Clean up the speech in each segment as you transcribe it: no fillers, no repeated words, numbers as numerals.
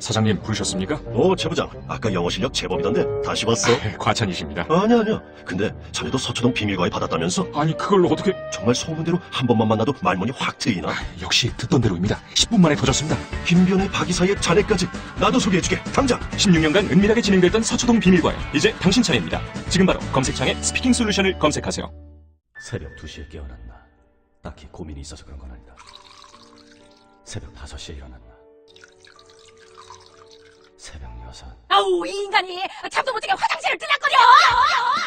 사장님 부르셨습니까? 오, 최 부장. 아까 영어 실력 제법이던데 다시 봤어? 과찬이십니다. 아니야. 근데 자네도 서초동 비밀과에 받았다면서? 아니 그걸 어떻게... 정말 소문대로 한 번만 만나도 말문이 확 트이나? 역시 듣던 대로입니다. 10분 만에 터졌습니다. 김병희, 박이사의 자네까지 나도 소개해주게. 당장. 16년간 은밀하게 진행됐던 서초동 비밀과에 이제 당신 차례입니다. 지금 바로 검색창에 스피킹 솔루션을 검색하세요. 새벽 2시에 깨어났나? 딱히 고민이 있어서 그런 건 아니다. 새벽 5시에 일어났나? 새벽 6. 아우, 이 인간이 잠도 못 자게 화장실을 들락거려.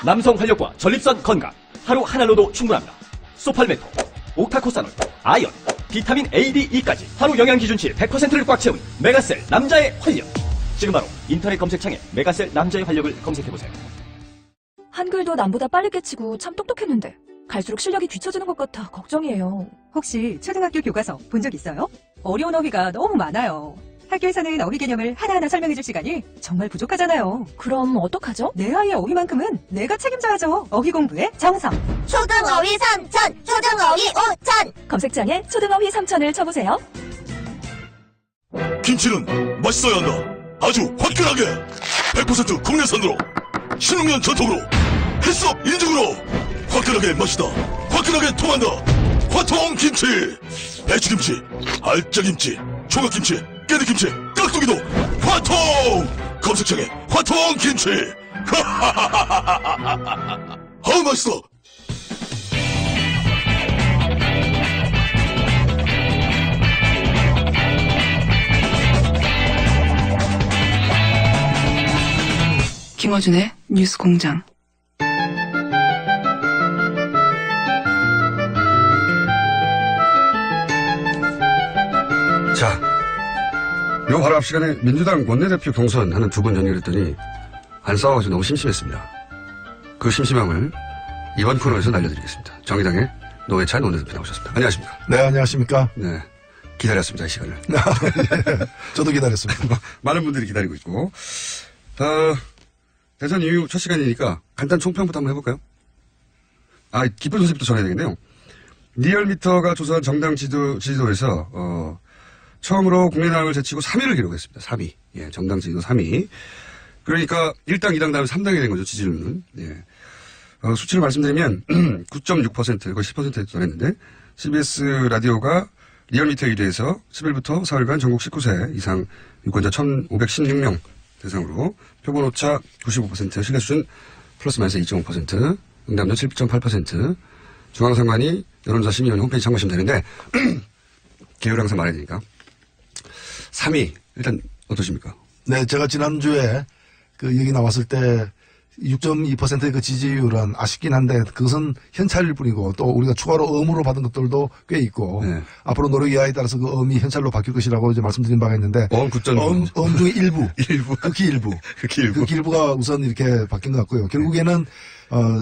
남성 활력과 전립선 건강. 하루 하나로도 충분합니다. 소팔메토, 옥타코사놀, 아연, 비타민 A, D, E까지 하루 영양 기준치 100%를 꽉 채운 메가셀 남자의 활력. 지금 바로 인터넷 검색창에 메가셀 남자의 활력을 검색해보세요. 한글도 남보다 빨리 깨치고 참 똑똑했는데 갈수록 실력이 뒤처지는 것 같아 걱정이에요. 혹시 초등학교 교과서 본 적 있어요? 어려운 어휘가 너무 많아요. 학교에서는 어휘 개념을 하나하나 설명해줄 시간이 정말 부족하잖아요. 그럼 어떡하죠? 내 아이의 어휘만큼은 내가 책임져야죠. 어휘 공부의 정성. 초등어휘 3천, 초등어휘 5천. 검색창에 초등어휘 3천을 쳐보세요. 김치는 맛있어야 한다. 아주 화끈하게 100% 국내산으로 신흥년 전통으로 햇섭 인증으로 화끈하게 맛있다. 화끈하게 통한다. 화통김치. 배추김치, 알짜김치, 총각김치, 깨드김치, 깍두기도 화통. 검색창에 화통김치. 하하하하하하하. 아우 맛있어. 김어준의 뉴스 공장. 자, 요 바로 앞 시간에 민주당 원내대표 경선하는 두 분 연결했더니 안 싸워가지고 너무 심심했습니다. 그 심심함을 이번 코너에서 날려드리겠습니다. 정의당의 노회찬 원내대표 나오셨습니다. 안녕하십니까? 네, 안녕하십니까? 네, 기다렸습니다, 이 시간을. 저도 기다렸습니다. 많은 분들이 기다리고 있고. 대선 이후 첫 시간이니까 간단 총평부터 한번 해볼까요? 기쁜 소식부터 전해야 되겠네요. 리얼미터가 조사한 정당 지지도에서 처음으로 국민의당을 제치고 3위를 기록했습니다. 3위. 예, 정당 지지도 3위. 그러니까 1당, 2당 다음에 3당이 된 거죠, 지지율은. 예. 수치를 말씀드리면 9.6%, 거의 10%에 도달했는데 CBS 라디오가 리얼미터 1위에서 10일부터 사흘간 전국 19세 이상 유권자 1,516명 대상으로 표본 오차 95%, 신뢰 수준 플러스 마이너스 2.5%, 응답률 7.8%, 중앙선관위 여론조사심의위원회 홈페이지 참고하시면 되는데 개요를 항상 말해야 되니까 3위 일단 어떠십니까? 네, 제가 지난주에 그 얘기 나왔을 때 6.2%의 그 지지율은 아쉽긴 한데 그것은 현찰일 뿐이고 또 우리가 추가로 음으로 받은 것들도 꽤 있고 네. 앞으로 노력 이하에 따라서 그 음이 현찰로 바뀔 것이라고 이제 말씀드린 바가 있는데 음 중에 일부 극히 일부가 우선 이렇게 바뀐 것 같고요. 결국에는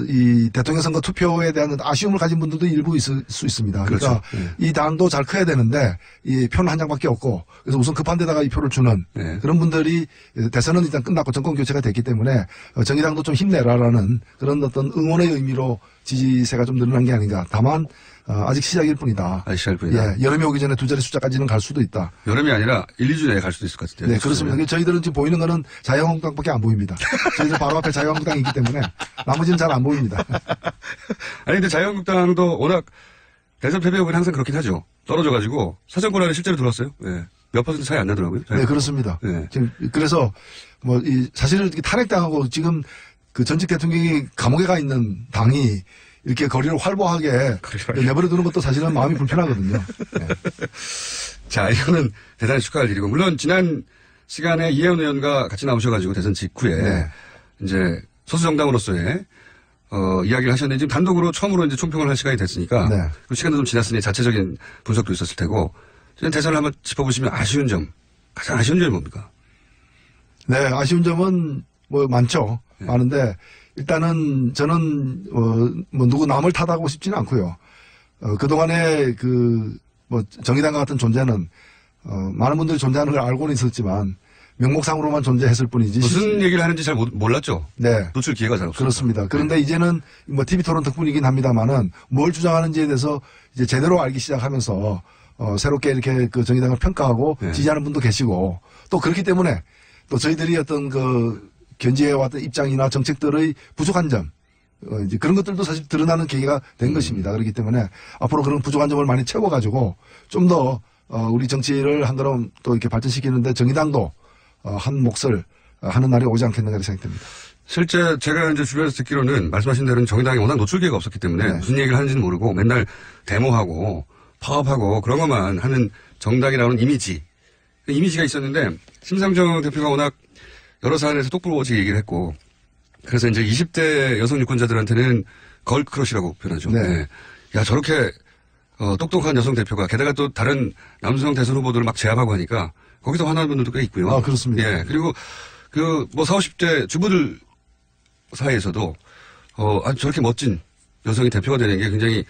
이 대통령 선거 투표에 대한 아쉬움을 가진 분들도 일부 있을 수 있습니다. 그러니까 그렇죠. 이 당도 잘 커야 되는데 이 표는 한 장밖에 없고 그래서 우선 급한 데다가 이 표를 주는 그런 분들이 대선은 일단 끝났고 정권 교체가 됐기 때문에 정의당도 좀 힘내라라는 그런 어떤 응원의 의미로 지지세가 좀 늘어난 게 아닌가. 다만 아직 시작일 뿐이다. 예, 여름이 오기 전에 두 자리 숫자까지는 갈 수도 있다. 여름이 아니라 1, 2주 내에 갈 수도 있을 것 같은데요. 네, 그렇습니다. 저희들은 지금 보이는 거는 자유한국당밖에 안 보입니다. 저희들 바로 앞에 자유한국당이 있기 때문에 나머지는 잘 안 보입니다. 아니 근데 자유한국당도 워낙 대선 패배 후에는 항상 그렇긴 하죠. 떨어져가지고 사정권 안에 실제로 들어왔어요. 네. 몇 퍼센트 차이 안 나더라고요. 네, 그렇습니다. 네. 지금 그래서 사실은 이렇게 탈핵당하고 지금 그 전직 대통령이 감옥에 가 있는 당이 이렇게 거리를 활보하게 내버려 두는 것도 사실은 마음이 불편하거든요. 네. 자, 이거는 대단히 축하할 일이고 물론 지난 시간에 이혜원 의원과 같이 나오셔가지고 대선 직후에 이제 소수 정당으로서의 이야기를 하셨는데 지금 단독으로 처음으로 이제 총평을 할 시간이 됐으니까 그 시간도 좀 지났으니 자체적인 분석도 있었을 테고 지금 대선을 한번 짚어보시면 아쉬운 점, 가장 아쉬운 점이 뭡니까? 네, 아쉬운 점은 많죠. 많은데 일단은 저는 누구 남을 탓하고 싶지는 않고요. 그동안에 정의당과 같은 존재는 많은 분들이 존재하는 걸 알고는 있었지만 명목상으로만 존재했을 뿐이지. 무슨 얘기를 하는지 잘 몰랐죠. 네. 노출 기회가 잘 없었어요. 그렇습니다. 그런데 이제는 TV 토론 덕분이긴 합니다만은 뭘 주장하는지에 대해서 이제 제대로 알기 시작하면서 새롭게 이렇게 그 정의당을 평가하고 네. 지지하는 분도 계시고 또 그렇기 때문에 또 저희들이 어떤 그 견지해왔던 입장이나 정책들의 부족한 점 이제 그런 것들도 사실 드러나는 계기가 된 것입니다. 그렇기 때문에 앞으로 그런 부족한 점을 많이 채워가지고 좀 더 우리 정치를 한 걸음 또 이렇게 발전시키는데 정의당도 한 몫을 하는 날이 오지 않겠는가 생각됩니다. 실제 제가 이제 주변에서 듣기로는 말씀하신 대로 정의당이 워낙 노출 기회가 없었기 때문에 네. 무슨 얘기를 하는지는 모르고 맨날 데모하고 파업하고 그런 것만 하는 정당이라는 이미지가 있었는데 심상정 대표가 워낙 여러 사안에서 똑부러지게 얘기를 했고 그래서 이제 20대 여성 유권자들한테는 걸크러쉬라고 표현하죠. 네. 네. 야 저렇게 똑똑한 여성 대표가 게다가 또 다른 남성 대선 후보들을 막 제압하고 하니까 거기서 화나는 분들도 꽤 있고요. 아, 그렇습니다. 예. 그리고 뭐 40, 50대 주부들 사이에서도 저렇게 멋진 여성이 대표가 되는 게 굉장히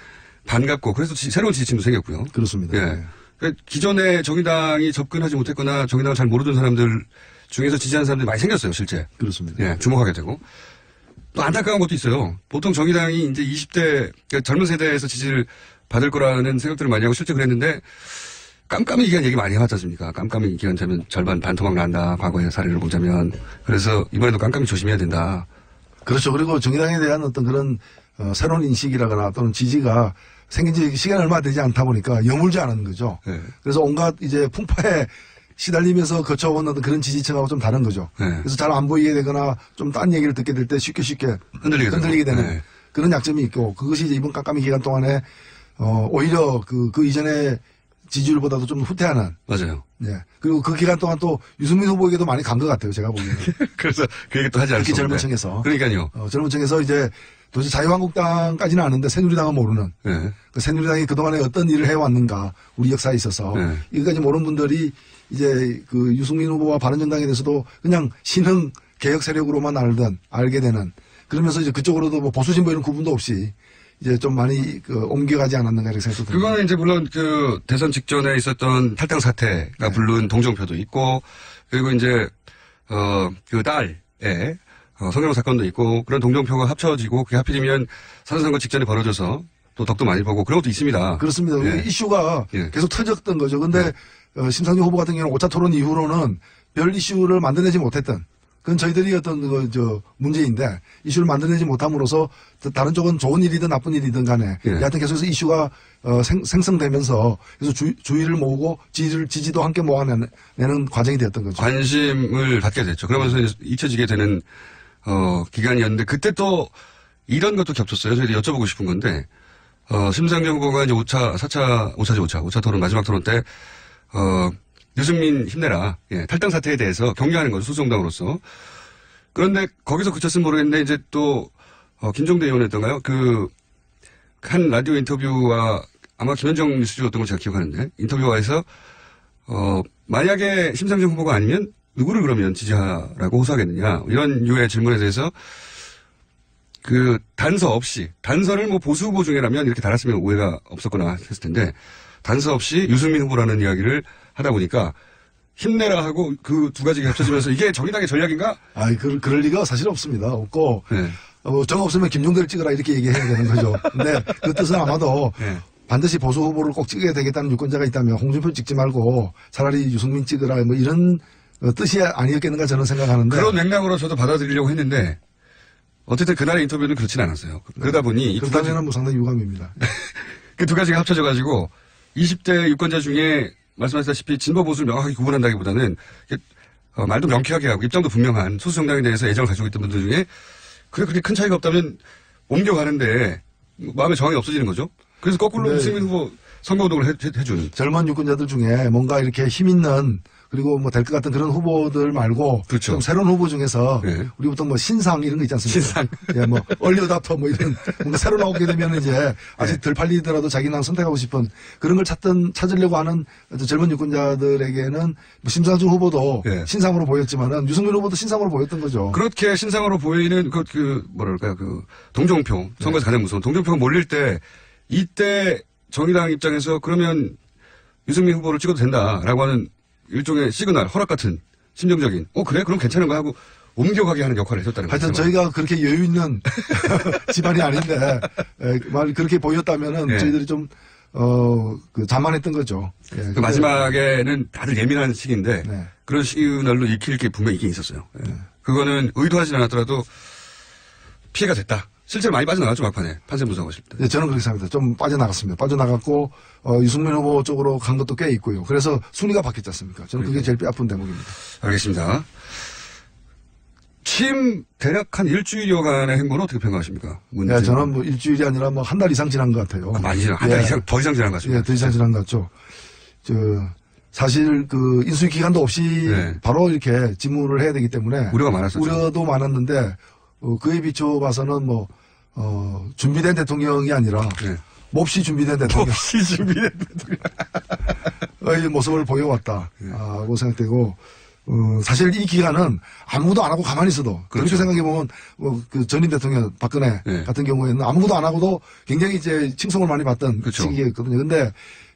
반갑고 그래서 새로운 지지층도 생겼고요. 그렇습니다. 예. 그러니까 기존에 정의당이 접근하지 못했거나 정의당을 잘 모르던 사람들 중에서 지지하는 사람들이 많이 생겼어요, 실제. 그렇습니다. 예, 주목하게 되고. 또 안타까운 것도 있어요. 보통 정의당이 이제 20대, 그러니까 젊은 세대에서 지지를 받을 거라는 생각들을 많이 하고 실제 그랬는데 깜깜이 기간 얘기 많이 해왔지 않습니까? 깜깜이 기간 되면 절반 반토막 난다. 과거의 사례를 보자면. 그래서 이번에도 깜깜이 조심해야 된다. 그렇죠. 그리고 정의당에 대한 어떤 그런 새로운 인식이라거나 또는 지지가 생긴 지 시간이 얼마 되지 않다 보니까 여물지 않은 거죠. 네. 그래서 온갖 이제 풍파에 시달리면서 거쳐온 어떤 그런 지지층하고 좀 다른 거죠. 네. 그래서 잘 안 보이게 되거나 좀 딴 얘기를 듣게 될 때 쉽게 흔들리게 되는 네. 그런 약점이 있고 그것이 이제 이번 깜깜이 기간 동안에 오히려 그 이전에 지지율보다도 좀 후퇴하는. 맞아요. 네. 그리고 그 기간 동안 또 유승민 후보에게도 많이 간 것 같아요. 제가 보기에는. 그래서 그 얘기 또 하지 특히 않습니다. 젊은 층에서. 그러니까요. 젊은 층에서 이제 도대체 자유한국당까지는 아는데 새누리당은 모르는. 네. 그 새누리당이 그동안에 어떤 일을 해왔는가 우리 역사에 있어서 네. 이거까지 모르는 분들이 이제 그 유승민 후보와 바른정당에 대해서도 그냥 신흥 개혁 세력으로만 알게 되는 그러면서 이제 그쪽으로도 뭐 보수 진보 이런 구분도 없이 이제 좀 많이 옮겨가지 않았는가 이렇게 생각도 듭니다. 그거는 이제 물론 그 대선 직전에 있었던 탈당 사태가 부른 동정표도 있고 그리고 이제 그 딸의 성희롱 사건도 있고 그런 동정표가 합쳐지고 그게 하필이면 사전선거 직전에 벌어져서 또 덕도 많이 보고 그런 것도 있습니다. 그렇습니다. 예. 이슈가 예. 계속 터졌던 거죠. 근데 심상정 후보 같은 경우는 5차 토론 이후로는 별 이슈를 만들어내지 못했던 그건 저희들이 어떤 문제인데 이슈를 만들어내지 못함으로써 다른 쪽은 좋은 일이든 나쁜 일이든 간에 예. 여하튼 계속해서 이슈가 생성되면서 그래서 주의를 모으고 지지도 함께 모아내는 과정이 되었던 거죠. 관심을 받게 됐죠. 그러면서 이제 잊혀지게 되는 기간이었는데 그때 또 이런 것도 겹쳤어요. 저희도 여쭤보고 싶은 건데 심상정 후보가 이제 5차 토론 마지막 토론 때 유승민 힘내라. 예, 탈당 사태에 대해서 격려하는 거죠. 수성당으로서. 그런데 거기서 그쳤으면 모르겠는데 이제 또 김종대 의원이었던가요? 한 라디오 인터뷰와 아마 김현정 뉴스주였던 걸 제가 기억하는데 인터뷰와에서 만약에 심상정 후보가 아니면 누구를 그러면 지지하라고 호소하겠느냐 이런 유의 질문에 대해서 단서 없이 단서를 뭐 보수 후보 중에라면 이렇게 달았으면 오해가 없었거나 했을 텐데 단서 없이 유승민 후보라는 이야기를 하다 보니까 힘내라 하고 그 두 가지가 합쳐지면서 이게 정의당의 전략인가? 그럴 리가 사실 없습니다. 없고 네. 정 없으면 김종대를 찍어라 이렇게 얘기해야 되는 거죠. 근데 그 뜻은 아마도 네. 반드시 보수 후보를 꼭 찍어야 되겠다는 유권자가 있다면 홍준표 찍지 말고 차라리 유승민 찍으라 뭐 이런 뜻이 아니었겠는가 저는 생각하는데 그런 맥락으로 저도 받아들이려고 했는데 어쨌든 그날의 인터뷰는 그렇진 않았어요. 그러다 보니 그렇다면 뭐 상당히 유감입니다. 그 두 가지가 합쳐져가지고 20대 유권자 중에 말씀하셨다시피 진보 보수를 명확하게 구분한다기보다는 말도 명쾌하게 하고 입장도 분명한 소수 정당에 대해서 애정을 가지고 있던 분들 중에 그렇게 큰 차이가 없다면 옮겨가는데 마음의 저항이 없어지는 거죠. 그래서 거꾸로 유승민 후보 선거운동을 해준. 젊은 유권자들 중에 뭔가 이렇게 힘 있는 그리고 뭐 될 것 같은 그런 후보들 말고 그렇죠. 좀 새로운 후보 중에서 네. 우리 보통 뭐 신상 이런 거 있지 않습니까? 신상. 예, 뭐 얼리어답터 뭐 이런 뭔가 새로 나오게 되면 이제 아직 덜 팔리더라도 자기랑 선택하고 싶은 그런 걸 찾으려고 하는 젊은 유권자들에게는 뭐 심상정 후보도 네. 신상으로 보였지만은 유승민 후보도 신상으로 보였던 거죠. 그렇게 신상으로 보이는 동정표 선거에서 가장 무서운 동정표가 몰릴 때 이때 정의당 입장에서 그러면 유승민 후보를 찍어도 된다라고 하는 일종의 시그널, 허락 같은 심정적인 그래? 그럼 괜찮은 거야 하고 옮겨가게 하는 역할을 했었다는 거죠. 하여튼 저희가 그렇게 여유 있는 집안이 아닌데 말 그렇게 보였다면은 네. 저희들이 좀 자만했던 거죠. 예, 그 마지막에는 다들 예민한 시기인데 네. 그런 시그널로 읽힐 게 분명히 있긴 있었어요. 예. 그거는 의도하지 않았더라도 피해가 됐다. 실제로 많이 빠져나갔죠, 막판에. 판세 분석하실 때. 네, 저는 그렇게 생각합니다. 좀 빠져나갔습니다. 빠져나갔고, 유승민 후보 쪽으로 간 것도 꽤 있고요. 그래서 순위가 바뀌었지 않습니까? 저는 그게 제일 뼈아픈 대목입니다. 알겠습니다. 취임 대략 한 일주일여간의 행보는 어떻게 평가하십니까? 네, 저는 뭐 일주일이 아니라 뭐 한 달 이상 지난 것 같아요. 많이 지난, 한 달 이상, 더 이상 지난 것 같습니다. 예, 더 이상 지난 것 같죠. 사실 인수위 기간도 없이 네. 바로 이렇게 직무를 해야 되기 때문에. 우려가 많았었죠. 우려도 많았는데, 그에 비춰봐서는 준비된 대통령이 아니라, 네. 몹시 준비된 대통령. 몹시 준비된 대통령. 의 모습을 보여왔다. 고 생각되고, 사실 이 기간은 아무것도 안 하고 가만히 있어도, 그렇게 그렇죠. 생각해보면, 그 전임 대통령 박근혜 네. 같은 경우에는 아무것도 안 하고도 굉장히 이제 칭송을 많이 받던 그렇죠. 시기였거든요. 근데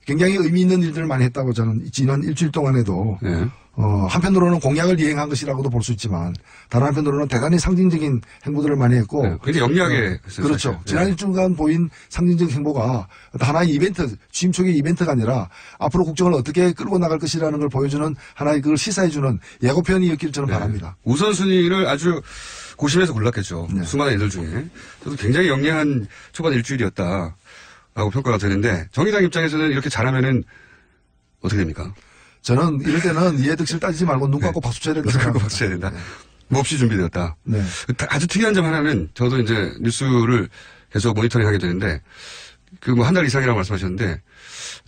굉장히 의미 있는 일들을 많이 했다고 저는 지난 일주일 동안에도, 네. 한편으로는 공약을 이행한 것이라고도 볼 수 있지만, 다른 한편으로는 대단히 상징적인 행보들을 많이 했고, 네. 굉장히 영리하게 했어요. 그렇죠. 사실. 지난 일주일간 보인 상징적 행보가 하나의 이벤트, 취임 초기 이벤트가 아니라 앞으로 국정을 어떻게 끌고 나갈 것이라는 걸 보여주는 하나의 그걸 시사해주는 예고편이었기를 저는 네. 바랍니다. 우선순위를 아주 고심해서 골랐겠죠. 네. 수많은 일들 중에. 저도 굉장히 영리한 초반 일주일이었다라고 평가가 되는데 정의당 입장에서는 이렇게 잘하면은 어떻게 됩니까? 저는 이럴 때는 이해득실 따지지 말고 눈 감고 박수 쳐야 된다 눈 감고 생각합니다. 박수 쳐야 된다. 몹시 준비되었다. 네. 아주 특이한 점 하나는 저도 이제 뉴스를 계속 모니터링 하게 되는데 한 달 이상이라고 말씀하셨는데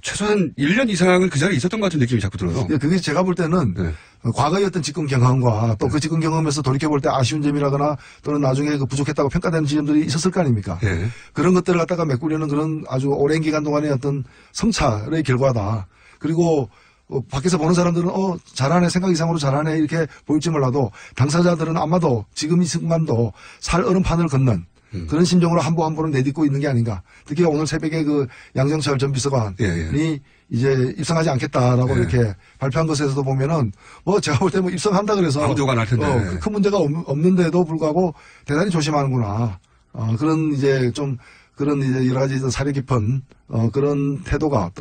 최소한 1년 이상은 그 자리에 있었던 것 같은 느낌이 자꾸 들어요. 예, 그게 제가 볼 때는 네. 과거의 어떤 집권 경험과 또 그 집권 경험에서 돌이켜볼 때 아쉬운 점이라거나 또는 나중에 부족했다고 평가되는 지점들이 있었을 거 아닙니까? 네. 그런 것들을 갖다가 메꾸려는 그런 아주 오랜 기간 동안의 어떤 성찰의 결과다. 그리고 밖에서 보는 사람들은 잘하네, 생각 이상으로 잘하네 이렇게 보일지 몰라도 당사자들은 아마도 지금 이 순간도 살 얼음판을 걷는 그런 심정으로 한 보 한 보를 내딛고 있는 게 아닌가. 특히 오늘 새벽에 양정철 전 비서관이 이제 입성하지 않겠다라고 이렇게 발표한 것에서도 보면은 제가 볼 때 입성한다 그래서 아무도 욕 안 할 텐데. 큰 문제가 없는데도 불구하고 대단히 조심하는구나. 그런 이제 좀 그런 이제 여러 가지 사려 깊은 그런 태도가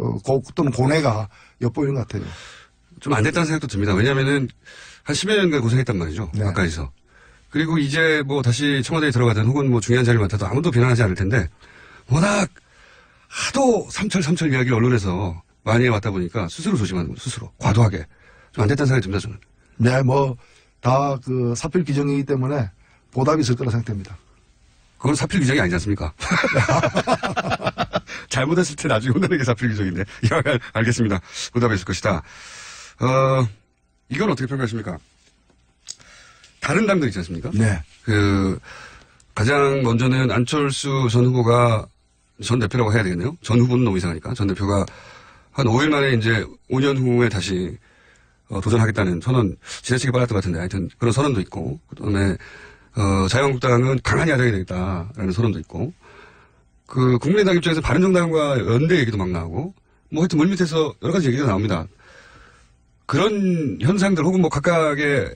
또는 고뇌가 엿보이는 것 같아요. 좀 안 됐다는 생각도 듭니다. 왜냐면은 한 10여 년간 고생했단 말이죠. 네. 가까이서. 그리고 이제 다시 청와대에 들어가든 혹은 중요한 자리를 맡아도 아무도 비난하지 않을 텐데 워낙 하도 삼철 이야기를 언론에서 많이 해왔다 보니까 스스로 조심하는 거죠. 스스로. 과도하게. 좀 안 됐다는 생각이 듭니다. 저는. 네, 다 사필 규정이기 때문에 보답이 있을 거라 생각됩니다. 그건 사필 규정이 아니지 않습니까? 잘못했을 때 나중에 혼나는 게 사필 규정인데. 알겠습니다. 보답이 있을 것이다. 이건 어떻게 평가하십니까? 다른 당들 있지 않습니까? 네. 가장 먼저는 안철수 전 후보가 전 대표라고 해야 되겠네요. 전 후보는 너무 이상하니까. 전 대표가 한 5일 만에 이제 5년 후에 다시 도전하겠다는 선언, 지나치게 빨랐던 것 같은데 하여튼 그런 선언도 있고, 그다음에 자유한국당은 강한 야당이 되겠다라는 선언도 있고, 국민의당 입장에서 바른정당과 연대 얘기도 막 나오고, 하여튼 물밑에서 여러 가지 얘기가 나옵니다. 그런 현상들 혹은 각각의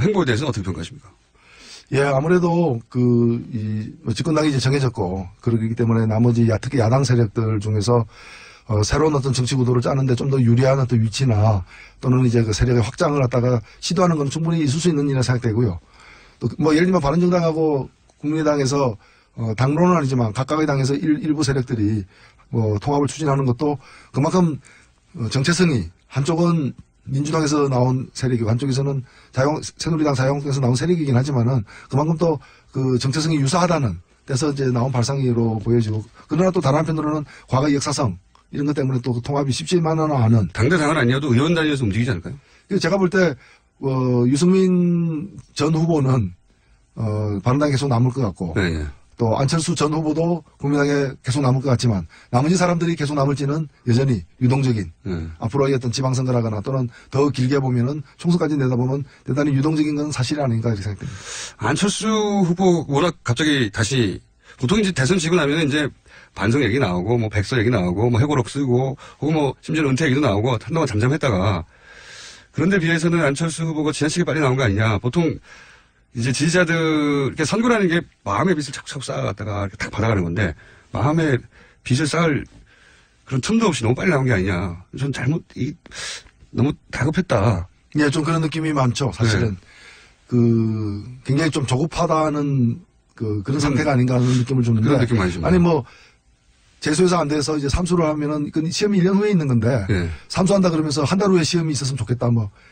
행보에 대해서는 어떻게 평가하십니까? 예, 아무래도 집권당이 이제 정해졌고, 그러기 때문에 나머지 특히 야당 세력들 중에서 새로운 어떤 정치 구도를 짜는데 좀 더 유리한 어떤 위치나 또는 이제 그 세력의 확장을 갖다가 시도하는 건 충분히 있을 수 있는 일이라 생각되고요. 또 예를 들면 바른정당하고 국민의당에서 당론은 아니지만 각각의 당에서 일부 세력들이 통합을 추진하는 것도 그만큼 정체성이 한쪽은 민주당에서 나온 세력이고 한쪽에서는 새누리당 자유한국당에서 나온 세력이긴 하지만은 그만큼 또 정체성이 유사하다는 데서 이제 나온 발상으로 보여지고, 그러나 또 다른 한편으로는 과거 역사성 이런 것 때문에 또 통합이 쉽지만은 않은. 당대당은 아니어도 의원 단위에서 움직이지 않을까요? 제가 볼 때 유승민 전 후보는 바른당에 계속 남을 것 같고, 네. 또 안철수 전 후보도 국민당에 계속 남을 것 같지만 나머지 사람들이 계속 남을지는 여전히 유동적인 앞으로의 어떤 지방선거라거나 또는 더 길게 보면은 총선까지 내다보면 대단히 유동적인 건 사실이 아닌가 이렇게 생각됩니다. 안철수 후보 워낙 갑자기 다시 보통 이제 대선 지고 나면 이제 반성 얘기 나오고 백서 얘기 나오고 회고록 쓰고 혹은 심지어 은퇴 얘기도 나오고 한동안 잠잠했다가, 그런데 비해서는 안철수 후보가 지나치게 빨리 나온 거 아니냐. 보통 이제 지지자들, 이렇게 선거라는 게 마음의 빚을 차곡차곡 쌓아갔다가 이렇게 탁 받아가는 건데, 마음의 빚을 쌓을 그런 틈도 없이 너무 빨리 나온 게 아니냐. 전 너무 다급했다. 예, 좀 그런 느낌이 많죠, 사실은. 굉장히 좀 조급하다는 그런 상태가 아닌가 하는 느낌을 주는데. 그런 느낌 많이 줍니다. 아니, 재수해서 안 돼서 이제 삼수를 하면은, 시험이 1년 후에 있는 건데, 네. 삼수한다 그러면서 한 달 후에 시험이 있었으면 좋겠다,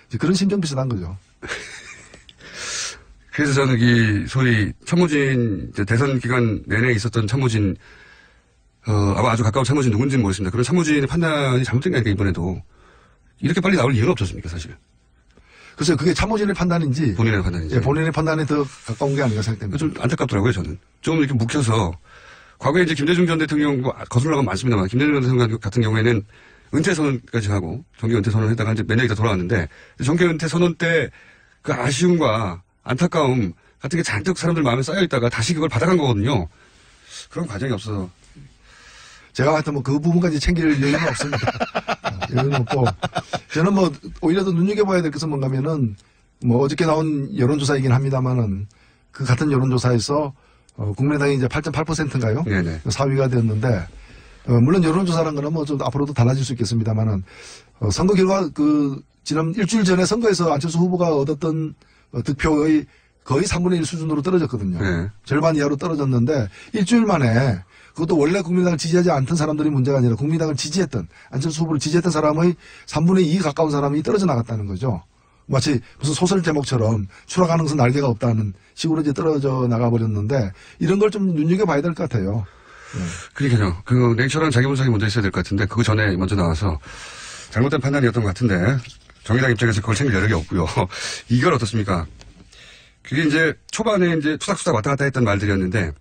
이제 그런 심정 비슷한 거죠. 그래서 저는 소위 참모진, 대선 기간 내내 있었던 참모진, 아마 아주 가까운 참모진 누군지는 모르겠습니다. 그런 참모진의 판단이 잘못된 게 아니라 이번에도 이렇게 빨리 나올 이유가 없었습니까, 사실. 글쎄요, 그게 참모진의 판단인지. 본인의 판단인지. 예, 본인의 판단에 더 가까운 게 아닌가 생각됩니다. 좀 안타깝더라고요, 저는. 좀 이렇게 묵혀서, 과거에 이제 김대중 전 대통령, 거슬러간 건 많습니다만, 김대중 전 대통령 같은 경우에는 은퇴 선언까지 하고, 정계 은퇴 선언을 했다가 이제 몇 년 있다 돌아왔는데, 정계 은퇴 선언 때 그 아쉬움과 안타까움 같은 게 잔뜩 사람들 마음에 쌓여있다가 다시 그걸 받아간 거거든요. 그런 과정이 없어서. 제가 하여튼 그 부분까지 챙길 여유는 없습니다. 여유는 없고. 저는 오히려 더 눈여겨봐야 될 것은 뭔가면은, 어저께 나온 여론조사이긴 합니다만은, 그 같은 여론조사에서, 국민의당이 이제 8.8%인가요? 네네. 4위가 되었는데, 물론 여론조사라는 거는 좀 앞으로도 달라질 수 있겠습니다만은, 선거 결과 지난 일주일 전에 선거에서 안철수 후보가 얻었던 득표의 거의 3분의 1 수준으로 떨어졌거든요. 네. 절반 이하로 떨어졌는데, 일주일 만에, 그것도 원래 국민당을 지지하지 않던 사람들이 문제가 아니라 국민당을 지지했던, 안철수 후보를 지지했던 사람의 3분의 2 가까운 사람이 떨어져 나갔다는 거죠. 마치 무슨 소설 제목처럼 추락하는 것은 날개가 없다는 식으로 이제 떨어져 나가버렸는데, 이런 걸 좀 눈여겨봐야 될 것 같아요. 그러니까요. 냉철한 자기 분석이 먼저 있어야 될 것 같은데, 그거 전에 먼저 나와서 잘못된 판단이었던 것 같은데, 정의당 입장에서 그걸 챙길 여력이 없고요. 이걸 어떻습니까? 그게 이제 초반에 이제 투닥투닥 왔다 갔다 했던 말들이었는데,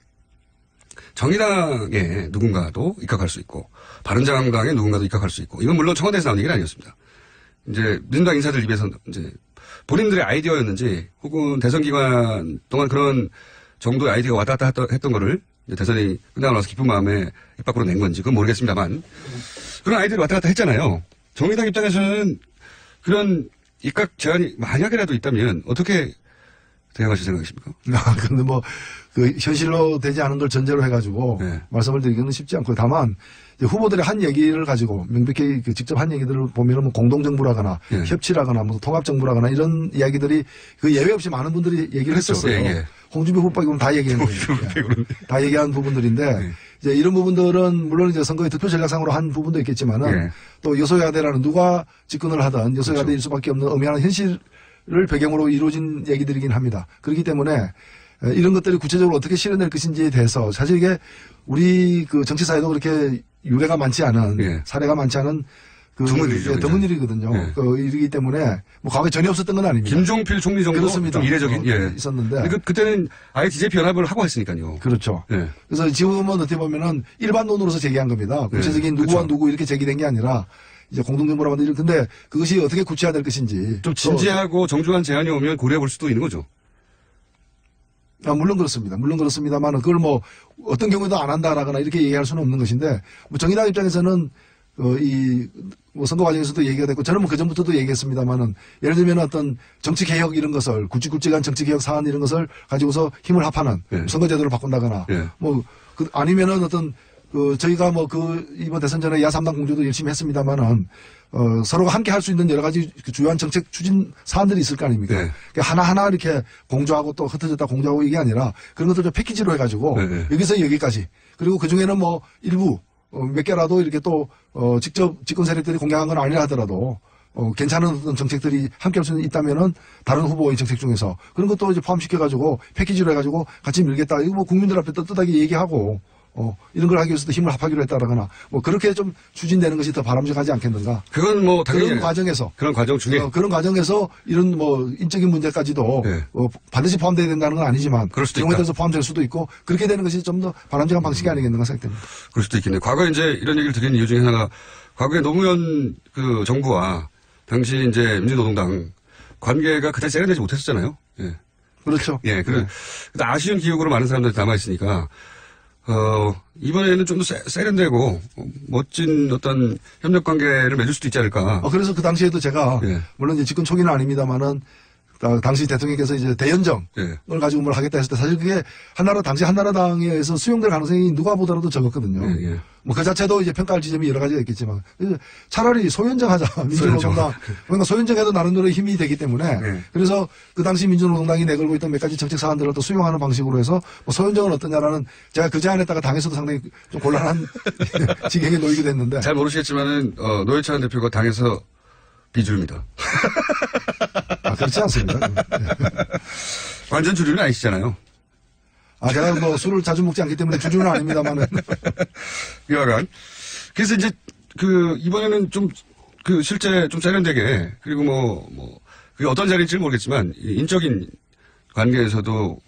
정의당에 누군가도 입각할 수 있고, 바른정당에 누군가도 입각할 수 있고, 이건 물론 청와대에서 나온 얘기는 아니었습니다. 이제 민주당 인사들 입에서 이제 본인들의 아이디어였는지, 혹은 대선 기간 동안 그런 정도의 아이디어가 왔다 갔다 했던 거를 대선이 끝나고 나서 기쁜 마음에 입 밖으로 낸 건지 그건 모르겠습니다만, 그런 아이디어를 왔다 갔다 했잖아요. 정의당 입장에서는 그런 입각 제한이 만약이라도 있다면 어떻게 대응하실 생각이십니까? 근데 현실로 되지 않은 걸 전제로 해가지고 네. 말씀을 드리기는 쉽지 않고, 다만 후보들이 한 얘기를 가지고 명백히 직접 한 얘기들을 보면은 공동정부라거나 네. 협치라거나 통합정부라거나 이런 이야기들이 예외 없이 많은 분들이 얘기를 그렇죠. 했었어요. 예. 홍준표 후보는 다 얘기한 거예요. 다 얘기한 부분들인데 네. 이제 이런 부분들은 물론 이제 선거의 득표 전략상으로 한 부분도 있겠지만은 네. 또 여소야대라는 누가 집권을 하든 여소야대일 그렇죠. 수밖에 없는 엄연한 현실을 배경으로 이루어진 얘기들이긴 합니다. 그렇기 때문에 이런 것들이 구체적으로 어떻게 실현될 것인지에 대해서 사실 이게 우리 정치사에도 그렇게 유례가 많지 않은 예. 사례가 많지 않은 드문 일이죠. 드문 일이거든요. 예. 일이기 때문에 과거에 전혀 없었던 건 아닙니다. 김종필 총리 정도 그렇습니다. 좀 이례적인 있었는데 그때는 아예 DJP 연합을 하고 했으니까요. 그렇죠. 예. 그래서 지금은 어떻게 보면은 일반론으로서 제기한 겁니다. 구체적인 누구와 그렇죠. 누구 이렇게 제기된 게 아니라 이제 공동정부라고 하는데, 근데 그것이 어떻게 구체화될 것인지 좀 진지하고 정중한 제안이 오면 고려해 볼 수도 있는 거죠. 물론 그렇습니다. 물론 그렇습니다만 그걸 어떤 경우에도 안 한다라거나 이렇게 얘기할 수는 없는 것인데, 정의당 입장에서는 선거 과정에서도 얘기가 됐고, 저는 그 전부터도 얘기했습니다만은, 예를 들면 어떤 정치 개혁 이런 것을, 굵직굵직한 정치 개혁 사안 이런 것을 가지고서 힘을 합하는 예. 선거제도를 바꾼다거나, 예. 아니면은 저희가 이번 대선 전에 야3당 공조도 열심히 했습니다만은, 서로가 함께 할 수 있는 여러 가지 주요한 정책 추진 사안들이 있을 거 아닙니까? 네. 그러니까 하나하나 이렇게 공조하고 또 흩어졌다 공조하고 이게 아니라 그런 것들 좀 패키지로 해가지고 네. 여기서 여기까지, 그리고 그 중에는 일부 몇 개라도 이렇게 또 직접 집권 세력들이 공개한 건 아니라 하더라도 괜찮은 어떤 정책들이 함께 할 수 있다면은 다른 후보의 정책 중에서 그런 것도 이제 포함시켜가지고 패키지로 해가지고 같이 밀겠다. 이거 국민들 앞에 떳떳하게 얘기하고 이런 걸 하기 위해서도 힘을 합하기로 했다라거나 그렇게 좀 추진되는 것이 더 바람직하지 않겠는가. 그건 당연히 그런 과정에서 그런 과정 중에 그런 과정에서 이런 인적인 문제까지도 네. 반드시 포함되어야 된다는 건 아니지만 그럴 수도 경우에 있다. 따라서 포함될 수도 있고 그렇게 되는 것이 좀 더 바람직한 방식이 아니겠는가 생각됩니다. 그럴 수도 있겠네요. 과거에 이제 이런 얘기를 드리는 이유 중에 하나가 과거에 노무현 정부와 당시 이제 민주노동당 관계가 그다지 세련되지 못했었잖아요. 예. 그렇죠. 예. 아쉬운 기억으로 많은 사람들이 남아있으니까 이번에는 좀 더 세련되고 멋진 어떤 협력 관계를 맺을 수도 있지 않을까. 그래서 그 당시에도 제가 예. 물론 이제 집권 초기는 아닙니다만은 당시 대통령께서 이제 대연정을 예. 가지고 뭘 하겠다 했을 때 사실 그게 당시 한나라당에 의해서 수용될 가능성이 누가 보더라도 적었거든요. 예, 예. 뭐 그 자체도 이제 평가할 지점이 여러 가지가 있겠지만 차라리 소연정하자. 민주노동당. 그러니까 소연정해도 나름대로 힘이 되기 때문에 예. 그래서 그 당시 민주노동당이 내걸고 있던 몇 가지 정책 사안들을 또 수용하는 방식으로 해서 뭐 소연정은 어떠냐라는 제가 그 제안했다가 당에서도 상당히 좀 곤란한 지경에 놓이게 됐는데. 잘 모르시겠지만은 노회찬 대표가 당에서 비주류입니다. 그렇지 않습니다. 완전 주류는 아니시잖아요. 제가 뭐 술을 자주 먹지 않기 때문에 주주는 아닙니다만은. 여하간. 그래서 이제, 이번에는 좀, 실제 좀 세련되게, 그리고 그게 어떤 자리인지 모르겠지만, 인적인 관계에서도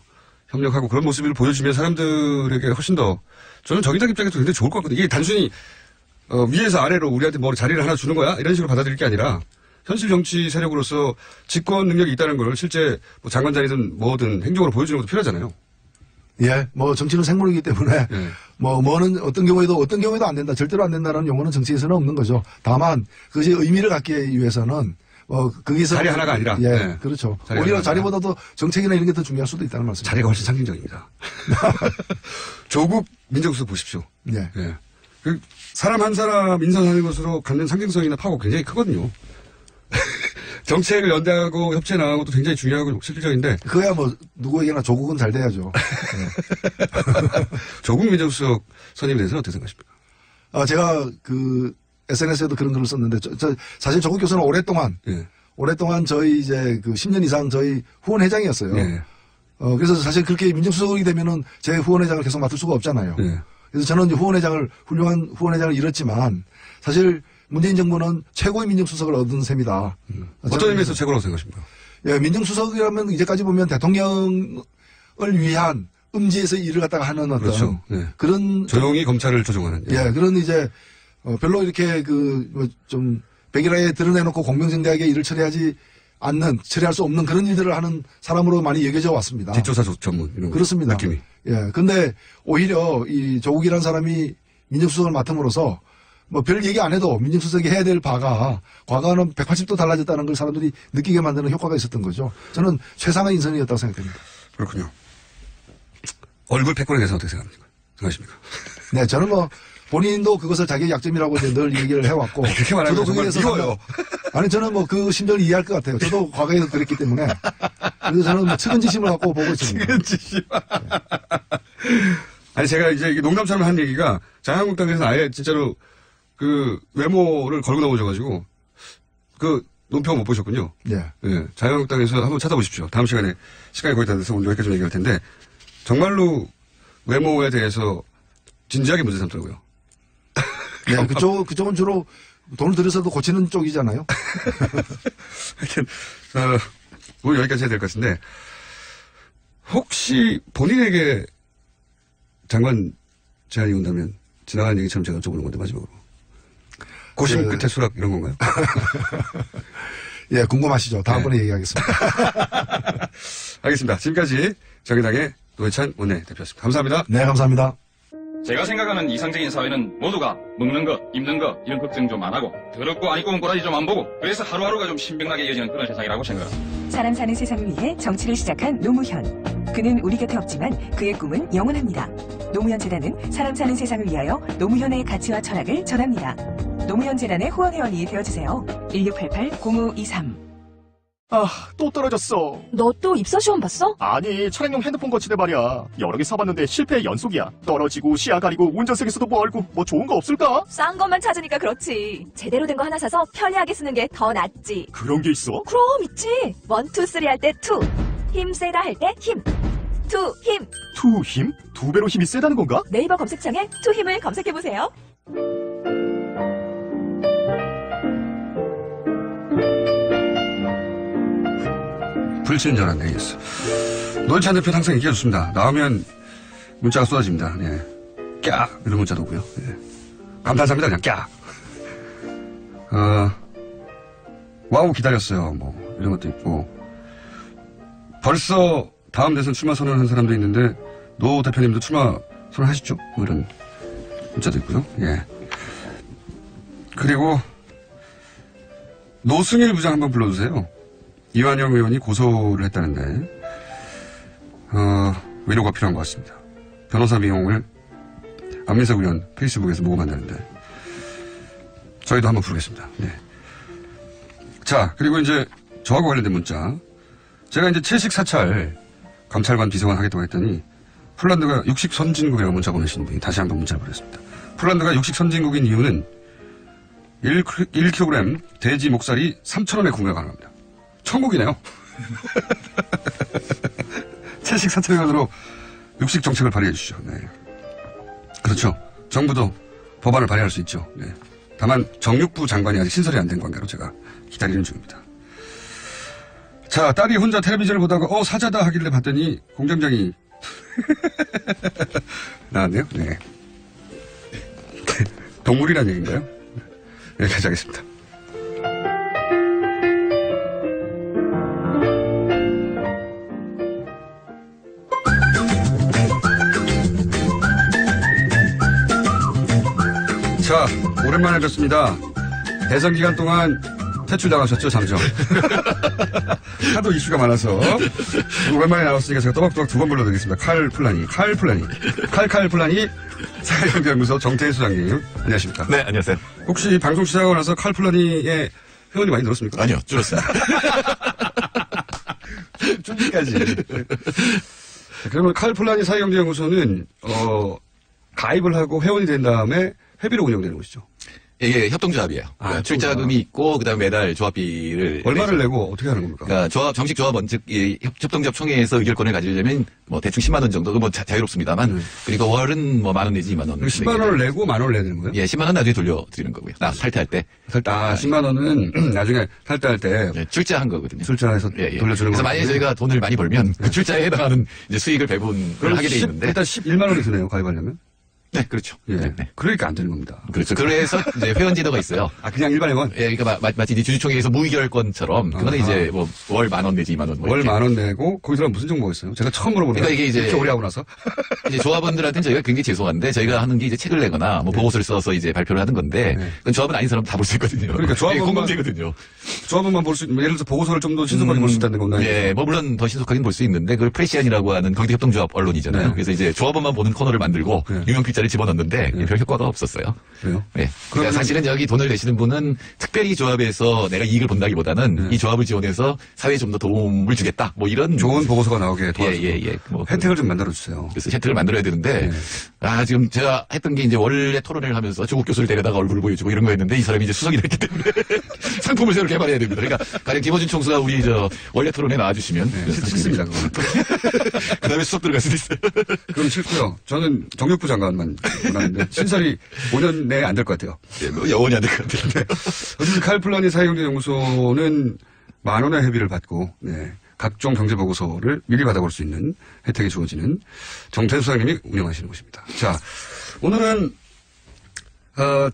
협력하고 그런 모습을 보여주면 사람들에게 훨씬 더, 저는 정의당 입장에서 굉장히 좋을 것 같거든요. 이게 단순히, 위에서 아래로 우리한테 자리를 하나 주는 거야? 이런 식으로 받아들일 게 아니라, 현실 정치 세력으로서 집권 능력이 있다는 걸 실제 장관 자리든 뭐든 행정으로 보여주는 것도 필요하잖아요. 예, 정치는 생물이기 때문에, 예. 뭐는 어떤 경우에도 안 된다, 절대로 안 된다라는 용어는 정치에서는 없는 거죠. 다만, 그것이 의미를 갖기 위해서는, 거기서. 자리 하나가 아니라. 예, 네. 그렇죠. 자리 오히려 하나가 자리보다도 정책이나 이런 게 더 중요할 수도 있다는 말씀입니다. 자리가 훨씬 상징적입니다. 조국 민정수석 보십시오. 예. 예. 사람 한 사람 인선하는 것으로 갖는 상징성이나 파워가 굉장히 크거든요. 정책을 연대하고 협치해 나가는 것도 굉장히 중요하고 실질적인데. 그거야 누구에게나 조국은 잘 돼야죠. 예. 조국 민정수석 선임에 대해서는 어떻게 생각하십니까? 제가 SNS에도 그런 글을 썼는데, 사실 조국 교수는 오랫동안 저희 이제 10년 이상 저희 후원회장이었어요. 예. 그래서 사실 그렇게 민정수석이 되면은 제 후원회장을 계속 맡을 수가 없잖아요. 예. 그래서 저는 이제 훌륭한 후원회장을 잃었지만, 사실 문재인 정부는 최고의 민정수석을 얻은 셈이다. 어떤 의미에서 최고라고 생각하십니까? 예, 민정수석이라면 이제까지 보면 대통령을 위한 음지에서 일을 갖다가 하는 어떤. 그렇죠. 예. 그런. 조용히 검찰을 조종하는. 예, 그런 이제, 별로 이렇게 백일하에 드러내놓고 공명정대하게 일을 처리할 수 없는 그런 일들을 하는 사람으로 많이 여겨져 왔습니다. 뒷조사 전문. 이런 그렇습니다. 느낌이. 예, 근데 오히려 이 조국이라는 사람이 민정수석을 맡음으로써 별 얘기 안 해도 민정수석이 해야 될 바가 과거와는 180도 달라졌다는 걸 사람들이 느끼게 만드는 효과가 있었던 거죠. 저는 최상의 인선이었다고 생각합니다. 그렇군요. 얼굴 패권에 대해서 어떻게 생각하십니까? 네, 저는 본인도 그것을 자기의 약점이라고 이제 늘 얘기를 해왔고. 그렇게 말하면 저도 정말 미워요. 아니, 저는 그 심정을 이해할 것 같아요. 저도 과거에도 그랬기 때문에. 그래서 저는 측은지심을 갖고 보고 있습니다. 측은지심. 아니, 제가 이제 농담처럼 한 얘기가 자유한국당에서는 아예 진짜로 외모를 걸고 나오셔가지고, 논평 못 보셨군요. 예. 예. 자유한국당에서 한번 찾아보십시오. 다음 시간이 거의 다 돼서 오늘 여기까지 좀 얘기할 텐데, 정말로 외모에 대해서 진지하게 문제 삼더라고요. 네, 그쪽은 주로 돈을 들여서도 고치는 쪽이잖아요. 하여튼, 오늘 여기까지 해야 될 것 같은데, 혹시 본인에게 장관 제안이 온다면, 지나가는 얘기처럼 제가 여쭤보는 건데, 마지막으로. 고심 끝에 수락 이런 건가요? 예, 궁금하시죠? 다음번에 얘기하겠습니다. 알겠습니다. 지금까지 정의당의 노회찬 원내대표였습니다. 감사합니다. 네, 감사합니다. 제가 생각하는 이상적인 사회는 모두가 먹는 것, 입는 것 이런 걱정 좀 안 하고 더럽고 안 입고 온 꼬라지 좀 안 보고 그래서 하루하루가 좀 신명나게 이어지는 그런 세상이라고 생각합니다. 사람 사는 세상을 위해 정치를 시작한 노무현. 그는 우리 곁에 없지만 그의 꿈은 영원합니다. 노무현 재단은 사람 사는 세상을 위하여 노무현의 가치와 철학을 전합니다. 노무현 재단의 후원회원이 되어주세요. 1688-0523. 또 떨어졌어. 너 또 입사시험 봤어? 아니, 차량용 핸드폰 거치대 말이야. 여러 개 사봤는데 실패의 연속이야. 떨어지고 시야 가리고 운전석에서도 뭐 알고 뭐 좋은 거 없을까? 싼 것만 찾으니까 그렇지. 제대로 된 거 하나 사서 편리하게 쓰는 게 더 낫지. 그런 게 있어? 그럼 있지. 1, 2, 3 할 때 2. 힘 세다 할 때 힘. 2 힘. 투 힘? 2배로 힘이 세다는 건가? 네이버 검색창에 2 힘을 검색해보세요. 불친절한 AS. 노회찬 대표는 항상 얘기해줬습니다. 나오면 문자가 쏟아집니다. 예. 깍! 이런 문자도 오고요. 예. 감탄사입니다. 그냥 깍! 와우 기다렸어요. 이런 것도 있고. 벌써 다음 대선 출마 선언한 사람도 있는데 노 대표님도 출마 선언하시죠? 이런 문자도 있고요. 예. 그리고 노승일 부장 한번 불러주세요. 이완영 의원이 고소를 했다는데, 위로가 필요한 것 같습니다. 변호사 비용을 안민석 의원 페이스북에서 모금한다는데, 저희도 한번 부르겠습니다. 네. 자, 그리고 이제 저하고 관련된 문자. 제가 이제 채식 사찰 감찰관 비서관 하겠다고 했더니, 폴란드가 육식 선진국이라고 문자 보내시는 분이 다시 한번 문자를 보냈습니다. 폴란드가 육식 선진국인 이유는 1kg 돼지 목살이 3,000원에 구매가 가능합니다. 천국이네요. 채식 사찰관으로 육식 정책을 발휘해 주시죠. 네. 그렇죠. 정부도 법안을 발의할 수 있죠. 네. 다만 정육부 장관이 아직 신설이 안 된 관계로 제가 기다리는 중입니다. 자, 딸이 혼자 텔레비전을 보다가 사자다 하길래 봤더니 공장장이 나왔네요. 네. 동물이란 얘기인가요? 여기까지 하겠습니다. 자, 오랜만에 뵙습니다. 대선 기간 동안 퇴출당하셨죠, 잠정. 하도 이슈가 많아서 오랜만에 나왔으니까 제가 또박또박 두 번 불러드리겠습니다. 칼 플라니 사회연구연구소 정태희 소장님, 안녕하십니까? 네, 안녕하세요. 혹시 방송 시작하고 나서 칼 플라니의 회원이 많이 늘었습니까? 아니요, 줄었습니다. 준비까지. 그러면 칼 플라니 사회경제연구소는 가입을 하고 회원이 된 다음에 회비로 운영되는 곳이죠. 이게 협동조합이에요. 그러니까 출자금이 있고, 그 다음에 매달 조합비를. 얼마를 내고 어떻게 하는 겁니까? 그러니까 정식 조합원, 즉, 협동조합 총회에서 의결권을 가지려면, 대충 10만원 정도, 자유롭습니다만, 그리고 월은 10,000원 내지 2만원. 10만원을 내고 10,000원을 내야 되는 거예요? 예, 10만원 나중에 돌려드리는 거고요. 탈퇴할 때. 10만원은 나중에 탈퇴할 때. 예, 출자한 거거든요. 출자해서 돌려주는 거예요. 그래서 만약에 저희가 돈을 많이 벌면, 그 출자에 해당하는 이제 수익을 배분을 하게 돼 있는데. 일단 11만원이 드네요, 가입하려면. 네, 그렇죠. 예. 네. 그러니까 안 되는 겁니다. 그렇죠. 그래서 이제 회원 제도가 있어요. 그냥 일반 회원? 예, 그러니까 마치 이제 주주총회에서 무의결권처럼, 그거는 이제 월 10,000원 내지 2만원. 월 10,000원 내고, 거기서 무슨 정보가 있어요? 제가 처음 물어보는 그러니까 이게 이제. 이렇게 오래 하고 나서. 이제 조합원들한테는 저희가 굉장히 죄송한데, 저희가 하는 게 이제 책을 내거나, 보고서를 써서 이제 발표를 하는 건데, 그건 조합은 아닌 사람 다 볼 수 있거든요. 그러니까 조합원만. 공공재거든요. 조합원만 볼 수 있는, 예를 들어서 보고서를 좀 더 신속하게 볼 수 있다는 건가요? 예, 물론 더 신속하긴 볼 수 있는데, 그걸 프레시안이라고 하는 경제 협동조합 언론이잖아요. 네. 그래서 이제 조합원만 보는 코너를 만들고, 유명 필자를 집어넣는데, 별 효과가 없었어요. 그래요? 예. 그러니까 사실은 여기 돈을 내시는 분은 특별히 조합에서 내가 이익을 본다기보다는 이 조합을 지원해서 사회에 좀 더 도움을 주겠다. 이런. 좋은 보고서가 나오게 도와주고. 예. 혜택을 좀 만들어주세요. 그래서 혜택을 만들어야 되는데, 지금 제가 했던 게 이제 원래 토론회를 하면서 조국 교수를 데려다가 얼굴을 보여주고 이런 거 했는데 이 사람이 이제 수석이 됐기 때문에 상품을 새로 개발해야 됩니다. 그러니까 가령 김어준 총수가 우리 원래 토론회 나와주시면. 싫습니다, 그거는. 그 다음에 수석 들어갈 수도 있어요. 그럼 싫고요. 저는 정육부 장관만 원하는데 신설이 5년 내에 안 될 것 같아요. 네, 영원히 안 될 것 같아요. 어쨌든 칼플라니 사회경제연구소는 10,000원의 회비를 받고, 각종 경제보고서를 미리 받아볼 수 있는 혜택이 주어지는 정태수 소장님이 운영하시는 곳입니다. 자, 오늘은,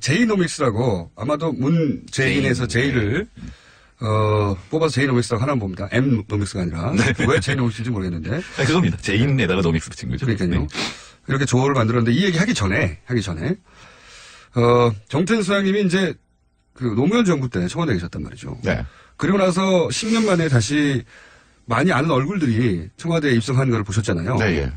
제이노믹스라고 아마도 문재인에서 제이를, 뽑아서 제이노믹스라고 하나 봅니다. M노믹스가 아니라. 왜 제이노믹스인지 모르겠는데. 네, 그겁니다. 제인에다가 노믹스 붙인 거죠. 그러니까요. 이렇게 조어를 만들었는데 이 얘기 하기 전에, 정태수 소장님이 이제 노무현 정부 때 청와대에 계셨단 말이죠. 네. 그리고 나서 10년 만에 다시 많이 아는 얼굴들이 청와대에 입성한 걸 보셨잖아요. 네.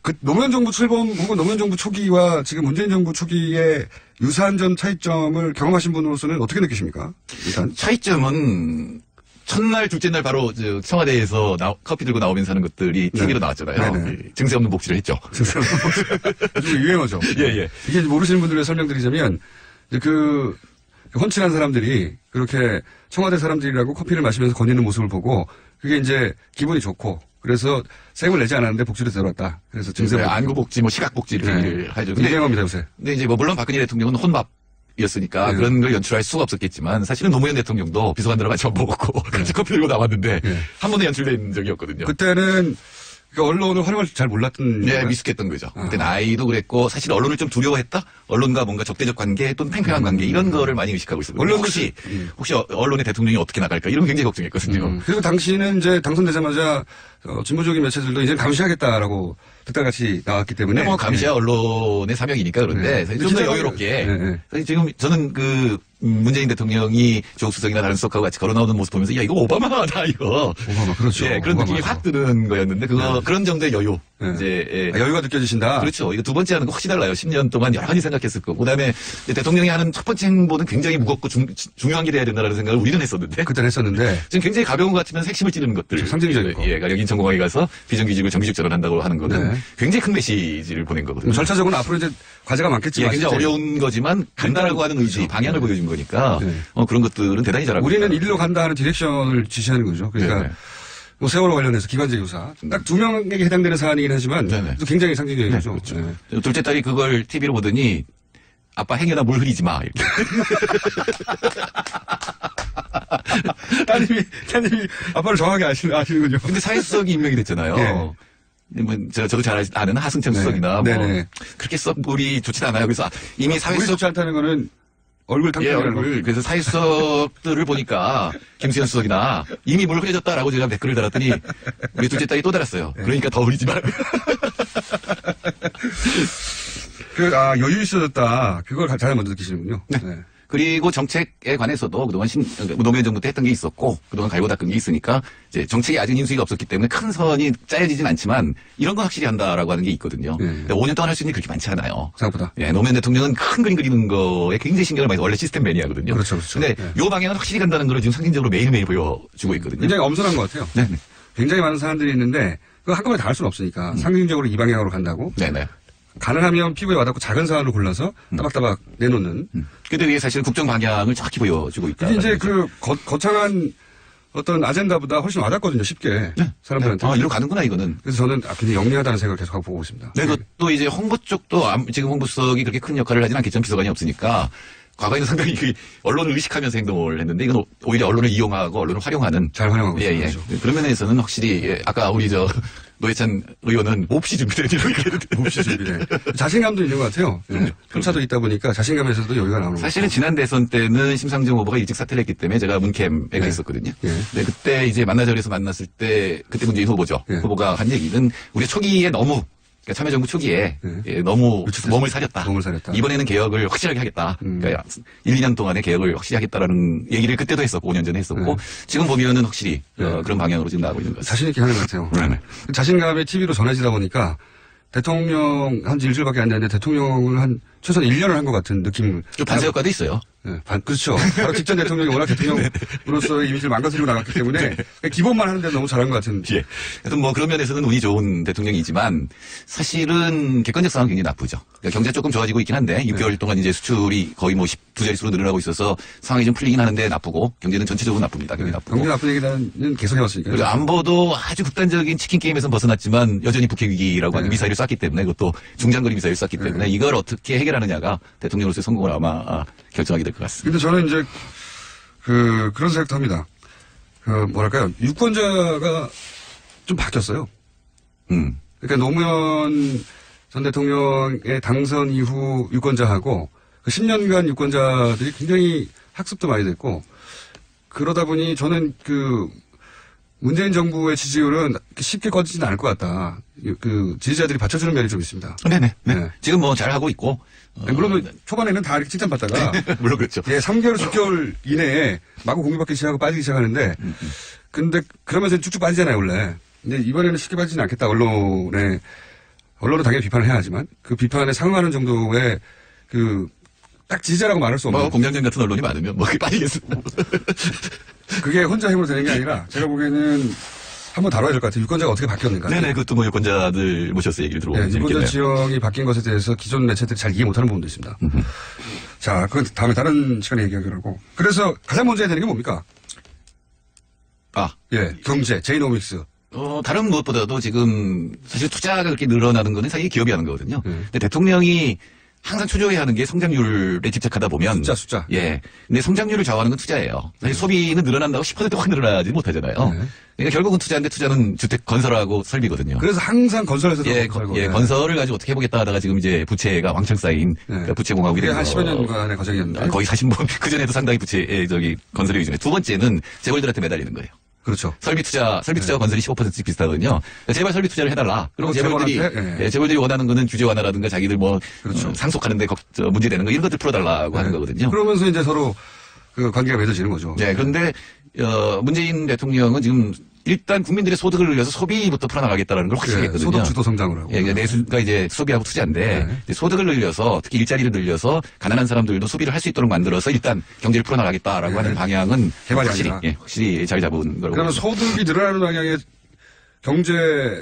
그 노무현 정부 출범 혹은 노무현 정부 초기와 지금 문재인 정부 초기의 유사한 점 차이점을 경험하신 분으로서는 어떻게 느끼십니까? 일단. 차이점은 첫날, 둘째 날 바로 청와대에서 커피 들고 나오면서 하는 것들이 TV로 나왔잖아요. 증세 없는 복지를 했죠. 증세 없는 복지. 요즘 유행어죠. 예. 이게 모르시는 분들을 설명드리자면, 헌칠한 사람들이 그렇게 청와대 사람들이라고 커피를 마시면서 거니는 모습을 보고, 그게 이제 기분이 좋고, 그래서 세금을 내지 않았는데 복지를 들어왔다. 그래서 증세 안구복지, 시각복지 이렇게 하죠. 유행어입니다, 요새. 근데 이제 물론 박근혜 대통령은 혼밥이었으니까 그런 걸 연출할 수가 없었겠지만 사실은 노무현 대통령도 비서관들하고 같이 밥 먹었고 같이 커피 들고 나왔는데 한 번도 연출된 적이 없거든요. 그때는 언론을 활용할 줄 잘 몰랐던. 미숙했던 거죠. 그때 나이도 그랬고 사실 언론을 좀 두려워했다? 언론과 뭔가 적대적 관계 또는 팽팽한 관계 이런 거를 많이 의식하고 있었거든요. 혹시 언론의 대통령이 어떻게 나갈까 이런 거 굉장히 걱정했거든요. 그리고 당시는 이제 당선되자마자 진보적인 매체들도 이제 감시하겠다라고 득달같이 나왔기 때문에. 뭐 감시와 언론의 사명이니까 그런데 네. 좀 더 여유롭게. 사실 지금 저는 문재인 대통령이 조국 수석이나 다른 수석하고 같이 걸어 나오는 모습 보면서 야 이거 오바마다 이거. 오바마 그렇죠. 예, 그런 느낌이 확 드는 거였는데 그런 정도의 여유. 네. 이제 여유가 느껴지신다. 그렇죠. 이거 두 번째 하는 거 훨씬 달라요. 10년 동안 여러 가지 생각했을 거고. 그다음에 대통령이 하는 첫 번째 행보는 굉장히 무겁고 중요한 게 돼야 된다라는 생각을 우리는 했었는데. 그때는 했었는데. 지금 굉장히 가벼운 것 같으면 핵심을 찌르는 것들. 그렇죠. 상징적인 거. 예, 가령 인천공항에 가서 비정규직을 정규직 전환한다고 하는 거는 네. 굉장히 큰 메시지를 보낸 거거든요. 절차적으로 앞으로 이제 과제가 많겠지만. 예, 굉장히 어려운 거지만 간다라고 하는 의지, 그렇죠. 방향을 보여준 거니까 네. 그런 것들은 대단히 잘하고 우리는 있다. 이리로 간다 하는 디렉션을 지시하는 거죠. 그러니까 네네. 뭐 세월호 관련해서 기관제 교사 딱 2명에게 해당되는 사안이긴 하지만 네네. 또 굉장히 상징적인 네, 거죠. 그렇죠. 네. 둘째 딸이 그걸 TV로 보더니 아빠 행여나 물 흐리지 마. 이렇게. 따님이 아빠를 정확하게 아시는군요. 근데 사회수석이 임명이 됐잖아요. 네. 뭐 저도 잘 아는 하승천 네. 수석이나 뭐 네네. 그렇게 썩 물이 좋진 않아요. 그래서 이미 우리 사회수석 좋지 않다는 거는 얼굴 예, 탕탕이라는 거. 얼굴. 그래서 사회수석들을 보니까 김수현 수석이나 이미 물 흐려졌다라고 제가 댓글을 달았더니 우리 둘째 딸이 또 달았어요. 그러니까 더 흐리지 마라. 여유 있어졌다. 그걸 가장 먼저 느끼시는군요. 네. 그리고 정책에 관해서도 그동안 노무현 정부 때 했던 게 있었고 그동안 갈고 닦은 게 있으니까 이제 정책이 아직 인수위가 없었기 때문에 큰 선이 짜여지진 않지만 이런 건 확실히 한다라고 하는 게 있거든요. 근데 5년 동안 할 수 있는 게 그렇게 많지 않아요. 생각보다. 예, 노무현 대통령은 큰 그림 그리는 거에 굉장히 신경을 많이 써요. 원래 시스템 매니아거든요. 그렇죠, 그렇죠. 근데 요 방향은 확실히 간다는 걸 지금 상징적으로 매일매일 보여주고 있거든요. 굉장히 엄선한 것 같아요. 네. 굉장히 많은 사안들이 있는데 그거 한꺼번에 다 할 수는 없으니까 상징적으로 이 방향으로 간다고. 네네. 가능하면 피부에 와닿고 작은 사안을 골라서 따박따박 내놓는. 근데 이게 사실 국정 방향을 정확히 보여주고 있다. 이게 이제 거창한 어떤 아젠다보다 훨씬 와닿거든요, 쉽게. 사람들한테. 이리로 가는구나, 이거는. 그래서 저는 굉장히 영리하다는 생각을 계속하고 보고 있습니다. 네, 그것도 이제 홍보 쪽도 지금 홍보수석이 그렇게 큰 역할을 하진 않겠지만 비서관이 없으니까 과거에는 상당히 언론을 의식하면서 행동을 했는데 이건 오히려 언론을 이용하고 언론을 활용하는. 잘 활용하고 예, 있죠. 예. 그런 면에서는 확실히 아까 우리 노회찬 의원은 몹시 준비된 이라고 얘기했는데. 몹시 준비된. 자신감도 있는 것 같아요. 편차도 있다 보니까 자신감에서도 여유가 나오는 것 사실은 지난 대선 때는 심상정 후보가 일찍 사퇴를 했기 때문에 제가 문캠에 가 있었거든요. 네, 그때 이제 만나자리에서 만났을 때 그때 문재인 후보죠. 후보가 한 얘기는 우리 초기에 너무 그러니까 참여정부 초기에 너무 몸을 사렸다. 이번에는 개혁을 확실하게 하겠다. 그러니까 1, 2년 동안의 개혁을 확실히 하겠다라는 얘기를 그때도 했었고 5년 전에 했었고 지금 보면은 확실히 그런 방향으로 지금 나가고 있는 것 같습니다. 자신 있게 하는 것 같아요. 네네. 자신감이 TV로 전해지다 보니까 대통령 한 지 일주일밖에 안 됐는데 대통령을 한 최소한 1년을 한 것 같은 느낌. 좀 반세 효과도 있어요. 네, 그렇죠. 바로 직전 대통령이 워낙 대통령으로서의 이미지를 망가뜨리고 나갔기 때문에 기본만 하는데 너무 잘한 것 같은. 예. 하여튼 뭐 그런 면에서는 운이 좋은 대통령이지만 사실은 객관적 상황이 굉장히 나쁘죠. 그러니까 경제 조금 좋아지고 있긴 한데 6개월 동안 이제 수출이 거의 뭐 2자릿수로 늘어나고 있어서 상황이 좀 풀리긴 하는데 나쁘고 경제는 전체적으로 나쁩니다. 굉장히 나쁘고. 경제 나쁜 얘기는 계속 해왔으니까. 그리고 안보도 아주 극단적인 치킨 게임에서 벗어났지만 여전히 북핵 위기라고 하는 미사일을 쐈기 때문에 그것도 중장거리 미사일을 쐈기 때문에 이걸 어떻게 해결하느냐가 대통령으로서의 성공을 아마 결정하게 될 것 같습니다. 근데 저는 이제 그런 생각도 합니다. 뭐랄까요, 유권자가 좀 바뀌었어요. 그러니까 노무현 전 대통령의 당선 이후 유권자하고 그 10년간 유권자들이 굉장히 학습도 많이 됐고 그러다 보니 저는 문재인 정부의 지지율은 쉽게 꺼지지는 않을 것 같다. 지지자들이 받쳐주는 면이 좀 있습니다. 네네. 네. 지금 뭐 잘하고 있고. 물론 초반에는 다 이렇게 칭찬받다가. 물론 그렇죠. 예, 3개월, 6개월 이내에 마구 공유받기 시작하고 빠지기 시작하는데. 근데 그러면서 쭉쭉 빠지잖아요, 원래. 근데 이번에는 쉽게 빠지지는 않겠다. 언론은 당연히 비판을 해야 하지만 그 비판에 상응하는 정도의 딱 지지자라고 말할 수 없는. 뭐 공장장 같은 언론이 많으면 뭐 그게 빠지겠습니다. 그게 혼자 힘으로 되는 게 아니라 제가 보기에는 한번 다뤄야 될 것 같아요. 유권자가 어떻게 바뀌었는가. 네네, 그것도 뭐 유권자들 모셔서 얘기를 들어보면 재밌겠네요. 유권자 지형이 바뀐 것에 대해서 기존 매체들이 잘 이해 못하는 부분도 있습니다. 자, 그건 다음에 다른 시간에 얘기하기로 하고. 그래서 가장 먼저 해야 되는 게 뭡니까? 경제, 제이노믹스. 다른 무엇보다도 지금 사실 투자가 그렇게 늘어나는 거는 사실 기업이 하는 거거든요. 근데 대통령이 항상 초조해야 하는 게 성장률에 집착하다 보면. 숫자. 예. 근데 성장률을 좌우하는 건 투자예요. 사실 소비는 늘어난다고 10% 확 늘어나지 못하잖아요. 그러니까 결국은 투자인데 투자는 주택 건설하고 설비거든요. 그래서 항상 건설에서도. 건설을 가지고 어떻게 해보겠다 하다가 지금 이제 부채가 왕창 쌓인 그러니까 부채공화국이 한 10여 년간의 과정이었는데. 거의 40번. 그전에도 상당히 건설의 위중에. 두 번째는 재벌들한테 매달리는 거예요. 그렇죠. 설비 투자와 건설이 15%씩 비슷하거든요. 제발 설비 투자를 해달라. 그리고 재벌들이 재벌한테, 예, 재벌들이 원하는 거는 규제 완화라든가 자기들 뭐 그렇죠. 상속하는데 문제 되는 거 이런 것들 풀어달라고 하는 거거든요. 그러면서 이제 서로 그 관계가 맺어지는 거죠. 네, 그런데 문재인 대통령은 지금 일단 국민들의 소득을 늘려서 소비부터 풀어나가겠다는 걸 확실히 했거든요. 소득 주도 성장을 하고. 예, 내수가 이제 소비하고 투자인데 이제 소득을 늘려서 특히 일자리를 늘려서 가난한 사람들도 소비를 할 수 있도록 만들어서 일단 경제를 풀어나가겠다라고 하는 방향은 개발이 확실히 아니라. 확실히 자리 잡은 거라고. 그러면 보죠. 소득이 늘어나는 방향의 경제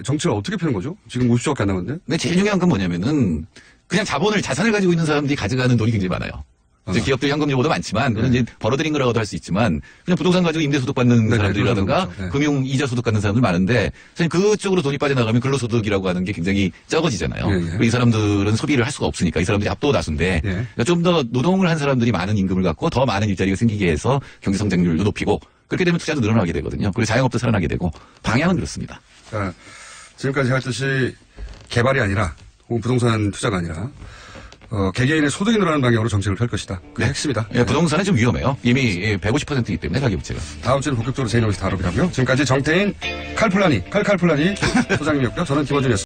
정치를 어떻게 펴는 거죠? 지금 50조밖에 안 남았는데? 근데 제일 중요한 건 뭐냐면은 그냥 자산을 가지고 있는 사람들이 가져가는 돈이 굉장히 많아요. 이제 기업들 현금 요구도 많지만 그건 이제 벌어들인 거라고도 할 수 있지만 그냥 부동산 가지고 임대소득 받는 사람들이라든가 그렇죠. 금융 이자 소득 받는 사람들 많은데 사실 그쪽으로 돈이 빠져나가면 근로소득이라고 하는 게 굉장히 적어지잖아요. 그리고 이 사람들은 소비를 할 수가 없으니까 이 사람들이 압도다수인데 그러니까 좀 더 노동을 한 사람들이 많은 임금을 갖고 더 많은 일자리가 생기게 해서 경제 성장률도 높이고 그렇게 되면 투자도 늘어나게 되거든요. 그리고 자영업도 살아나게 되고 방향은 그렇습니다. 그러니까 지금까지 했듯이 개발이 아니라 혹은 부동산 투자가 아니라 개개인의 소득이 늘어나는 방향으로 정책을 펼 것이다. 그게 핵심이다. 예, 부동산은 좀 위험해요. 이미 150%이기 때문에 가계부채가. 다음 주에는 본격적으로 제 인용에서 다뤄보려고요. 지금까지 정태인 칼플라니 소장님이었고요. 저는 김어준이었습니다.